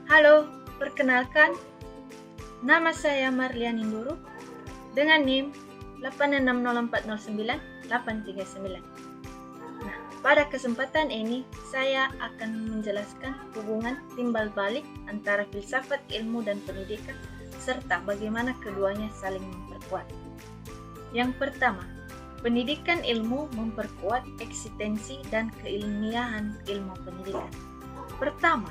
Halo, perkenalkan, nama saya Marlian Induru dengan NIM 860409-839. Nah, pada kesempatan ini saya akan menjelaskan hubungan timbal balik antara filsafat ilmu dan pendidikan serta bagaimana keduanya saling memperkuat. Yang pertama, pendidikan ilmu memperkuat eksistensi dan keilmiahan ilmu pendidikan. Pertama,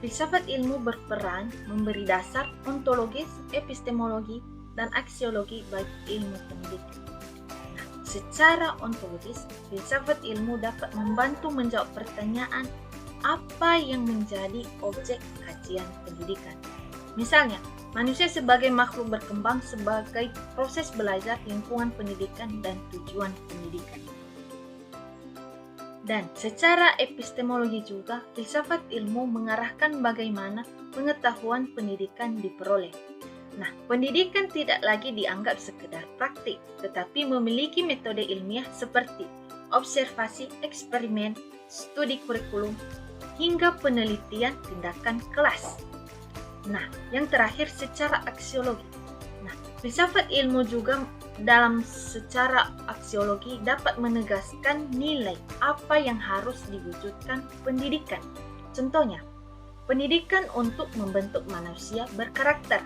filsafat ilmu berperan memberi dasar ontologis, epistemologi, dan aksiologi bagi ilmu pendidikan. Nah, secara ontologis, filsafat ilmu dapat membantu menjawab pertanyaan apa yang menjadi objek kajian pendidikan. Misalnya, manusia sebagai makhluk berkembang sebagai proses belajar, lingkungan pendidikan, dan tujuan pendidikan. Dan secara epistemologi juga, filsafat ilmu mengarahkan bagaimana pengetahuan pendidikan diperoleh. Nah, pendidikan tidak lagi dianggap sekedar praktik, tetapi memiliki metode ilmiah seperti observasi, eksperimen, studi kurikulum, hingga penelitian tindakan kelas. Nah, yang terakhir secara aksiologi. Nah, filsafat ilmu juga dalam secara aksiologi dapat menegaskan nilai apa yang harus diwujudkan pendidikan. Contohnya, pendidikan untuk membentuk manusia berkarakter,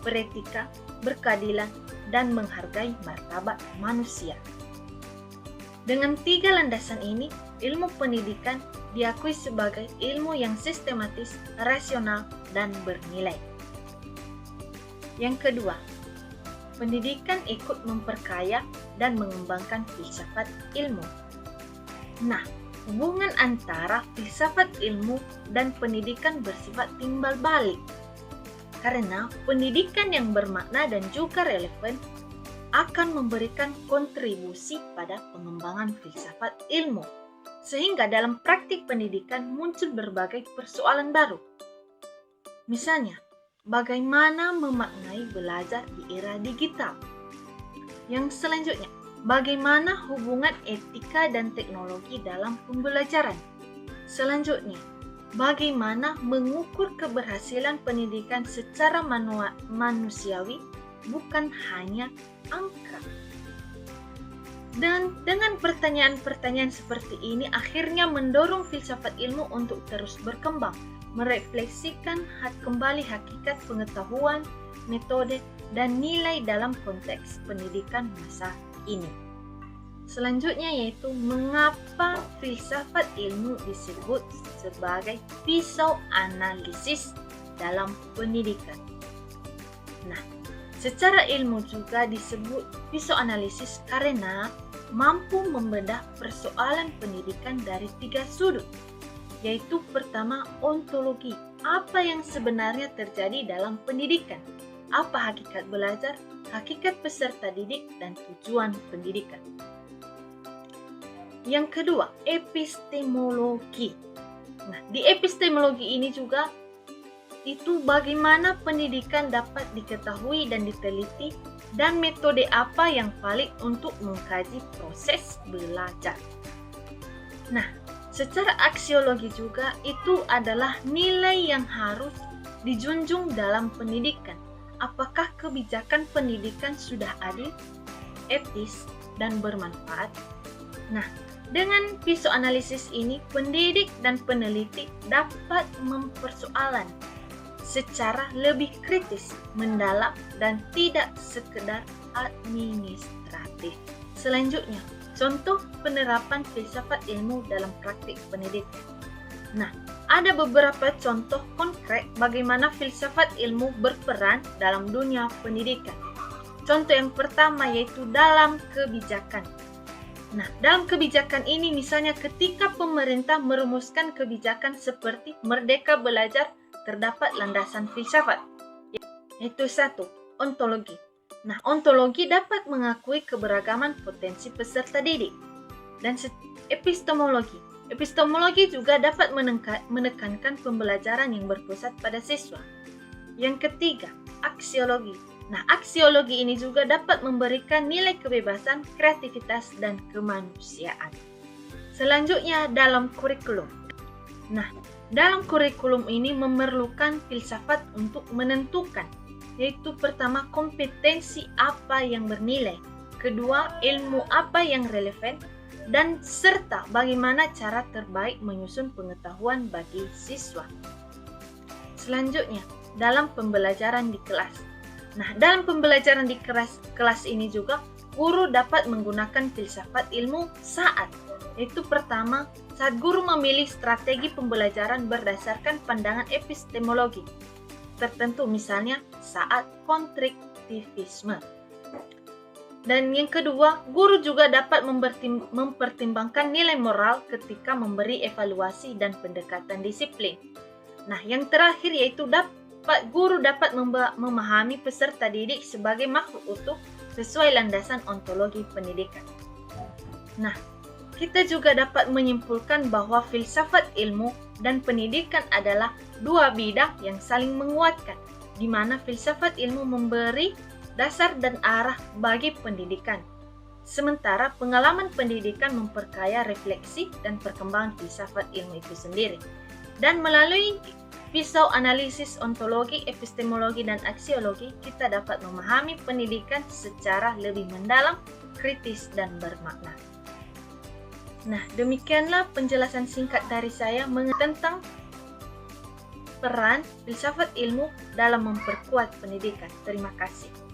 beretika, berkeadilan, dan menghargai martabat manusia. Dengan tiga landasan ini, ilmu pendidikan diakui sebagai ilmu yang sistematis, rasional, dan bernilai. Yang kedua, pendidikan ikut memperkaya dan mengembangkan filsafat ilmu. Nah, hubungan antara filsafat ilmu dan pendidikan bersifat timbal balik. Karena pendidikan yang bermakna dan juga relevan akan memberikan kontribusi pada pengembangan filsafat ilmu. Sehingga dalam praktik pendidikan muncul berbagai persoalan baru. Misalnya, bagaimana memaknai belajar di era digital? Yang selanjutnya, bagaimana hubungan etika dan teknologi dalam pembelajaran? Selanjutnya, bagaimana mengukur keberhasilan pendidikan secara manusiawi, bukan hanya angka. Dan dengan pertanyaan-pertanyaan seperti ini akhirnya mendorong filsafat ilmu untuk terus berkembang, merefleksikan kembali hakikat pengetahuan, metode, dan nilai dalam konteks pendidikan masa ini. Selanjutnya yaitu mengapa filsafat ilmu disebut sebagai pisau analisis dalam pendidikan. Nah, secara ilmu juga disebut pisau analisis karena mampu membedah persoalan pendidikan dari tiga sudut, yaitu pertama ontologi, apa yang sebenarnya terjadi dalam pendidikan, apa hakikat belajar, hakikat peserta didik, dan tujuan pendidikan. Yang kedua, epistemologi. Nah, di epistemologi ini juga itu bagaimana pendidikan dapat diketahui dan diteliti dan metode apa yang valid untuk mengkaji proses belajar. Nah, secara aksiologi juga itu adalah nilai yang harus dijunjung dalam pendidikan. Apakah kebijakan pendidikan sudah adil, etis, dan bermanfaat? Nah, dengan pisau analisis ini, pendidik dan peneliti dapat mempersoalkan secara lebih kritis, mendalam, dan tidak sekedar administratif. Selanjutnya, contoh penerapan filsafat ilmu dalam praktik pendidikan. Nah, ada beberapa contoh konkret bagaimana filsafat ilmu berperan dalam dunia pendidikan. Contoh yang pertama yaitu dalam kebijakan. Nah, dalam kebijakan ini misalnya ketika pemerintah merumuskan kebijakan seperti Merdeka Belajar, terdapat landasan filsafat, yaitu satu, ontologi. Nah, ontologi dapat mengakui keberagaman potensi peserta didik. Dan epistemologi. Epistemologi juga dapat menekankan pembelajaran yang berpusat pada siswa. Yang ketiga, aksiologi. Nah, aksiologi ini juga dapat memberikan nilai kebebasan, kreativitas, dan kemanusiaan. Selanjutnya, dalam kurikulum. Nah, Dalam kurikulum ini memerlukan filsafat untuk menentukan, yaitu pertama kompetensi apa yang bernilai, kedua ilmu apa yang relevan, dan serta bagaimana cara terbaik menyusun pengetahuan bagi siswa. Selanjutnya, dalam pembelajaran di kelas. Nah, dalam pembelajaran di kelas ini juga guru dapat menggunakan filsafat ilmu yaitu pertama, saat guru memilih strategi pembelajaran berdasarkan pandangan epistemologi tertentu, misalnya saat konstruktivisme. Dan yang kedua, guru juga dapat mempertimbangkan nilai moral ketika memberi evaluasi dan pendekatan disiplin. Nah, yang terakhir yaitu guru dapat memahami peserta didik sebagai makhluk utuh sesuai landasan ontologi pendidikan. Nah, kita juga dapat menyimpulkan bahwa filsafat ilmu dan pendidikan adalah dua bidang yang saling menguatkan, di mana filsafat ilmu memberi dasar dan arah bagi pendidikan. Sementara pengalaman pendidikan memperkaya refleksi dan perkembangan filsafat ilmu itu sendiri. Dan melalui pisau analisis ontologi, epistemologi, dan aksiologi, kita dapat memahami pendidikan secara lebih mendalam, kritis, dan bermakna. Nah, demikianlah penjelasan singkat dari saya tentang peran filsafat ilmu dalam memperkuat pendidikan. Terima kasih.